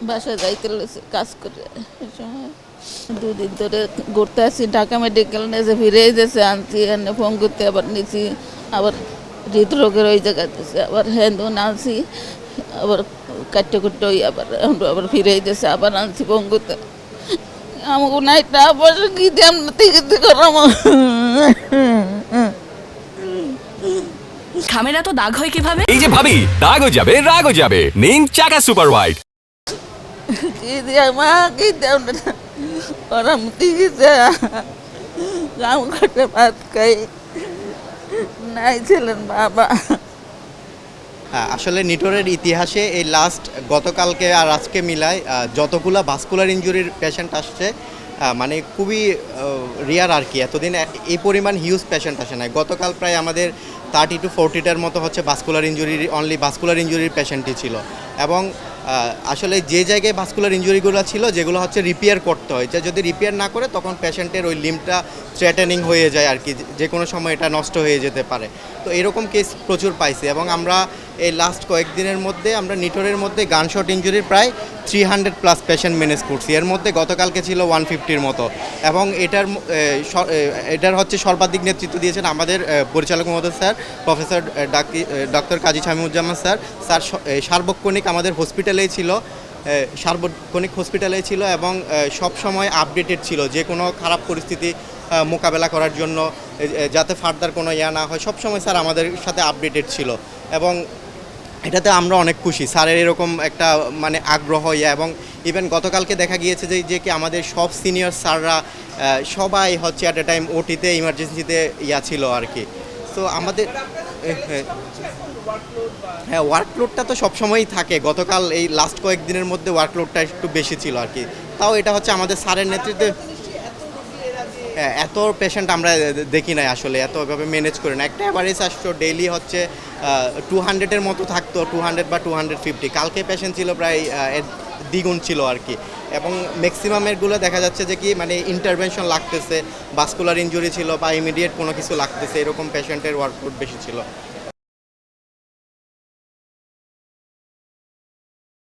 বাসায় যাইতে লেগেছে কাজ করে। এই সময় 2 দিন ধরে ঘুরতে আসছি, ঢাকা মেডিকেল নিয়েছে, ফিরে যেছে, আনছি, এনে ফোন করতে আবার নিছি, আবার হৃদরোগের ওই জায়গায় দিয়েছে, আবার হ্যান্ডুন আনছি, আবার কাটতে কুটতে ওই আবার ফিরে যেছে, আবার আনছি ফোন করতে। আমাকে নাই টাকা পয়সা কি দিয়ে আমরা টিকিট করাম। ঘামের এত দাগ হয় কিভাবে? এই যে ভাবি, দাগও যাবে রাগও যাবে, নিন চাকা সুপার হোয়াইট। কি দিয়ে মা কি দিয়ে করাম টিকিটে কাম করতে ভাত খাই, নাই ছিলেন বাবা। হ্যাঁ, আসলে নিটোরের ইতিহাসে এই লাস্ট গতকালকে আর আজকে মিলায় যতগুলা ভাস্কুলার ইনজুরির পেশেন্ট আসছে, মানে খুবই রিয়ার আর কি। এতদিন এই পরিমাণ হিউজ পেশেন্ট আসে নাই। গতকাল প্রায় আমাদের 30 to 40টার মতো হচ্ছে ভাস্কুলার ইনজুরির, অনলি ভাস্কুলার ইনজুরির পেশেন্টই ছিল। এবং আসলে যে জায়গায় ভাস্কুলার ইনজুরিগুলো ছিল, যেগুলো হচ্ছে রিপেয়ার করতে হয়, যে যদি রিপেয়ার না করে তখন পেশেন্টের ওই লিম্বটা থ্রেটেনিং হয়ে যায় আর কি, যে কোনো সময় এটা নষ্ট হয়ে যেতে পারে। তো এরকম কেস প্রচুর পাইছি। এবং আমরা এই লাস্ট কয়েকদিনের মধ্যে আমরা নিটোরের মধ্যে গানশট ইনজুরির প্রায় 300+ পেশেন্ট ম্যানেজ করছি। এর মধ্যে গতকালকে ছিল 150-র মতো। এবং এটার হচ্ছে সর্বাধিক নেতৃত্ব দিয়েছেন আমাদের পরিচালক মহোদয় স্যার, প্রফেসর ডক্টর কাজী শামীমুজ্জামান স্যার। সার্বক্ষণিক আমাদের হসপিটালেই ছিল, সার্বক্ষণিক হসপিটালেই ছিল এবং সব সময় আপডেটেড ছিল যে কোনো খারাপ পরিস্থিতি মোকাবেলা করার জন্য, যাতে ফার্দার কোনো না হয়, সব সময় স্যার আমাদের সাথে আপডেটেড ছিল। এবং এটাতে আমরা অনেক খুশি স্যারের এরকম একটা মানে আগ্রহ এবং ইভেন গতকালকে দেখা গিয়েছে যে কি আমাদের সব সিনিয়র স্যাররা সবাই হচ্ছে অ্যাট এ টাইম ওটিতে ইমার্জেন্সিতে ছিল আর কি। তো আমাদের হ্যাঁ, ওয়ার্কলোডটা তো সবসময়ই থাকে। গতকাল এই লাস্ট কয়েকদিনের মধ্যে ওয়ার্কলোডটা একটু বেশি ছিল আর কি। তাও এটা হচ্ছে আমাদের স্যারের নেতৃত্বে। হ্যাঁ, এত পেশেন্ট আমরা দেখি নাই আসলে, এতভাবে ম্যানেজ করে না। একটা অ্যাভারেজ আসতো ডেইলি হচ্ছে 200-এর মতো থাকতো, 200 বা 250। কালকে পেশেন্ট ছিল প্রায় দ্বিগুণ ছিল আর কি। এবং ম্যাক্সিমামেরগুলো দেখা যাচ্ছে যে কি মানে ইন্টারভেনশন লাগতেছে, ভাস্কুলার ইনজুরি ছিল বা ইমিডিয়েট কোনো কিছু লাগতেছে, এরকম পেশেন্টের ওয়ার্কলোড বেশি ছিল।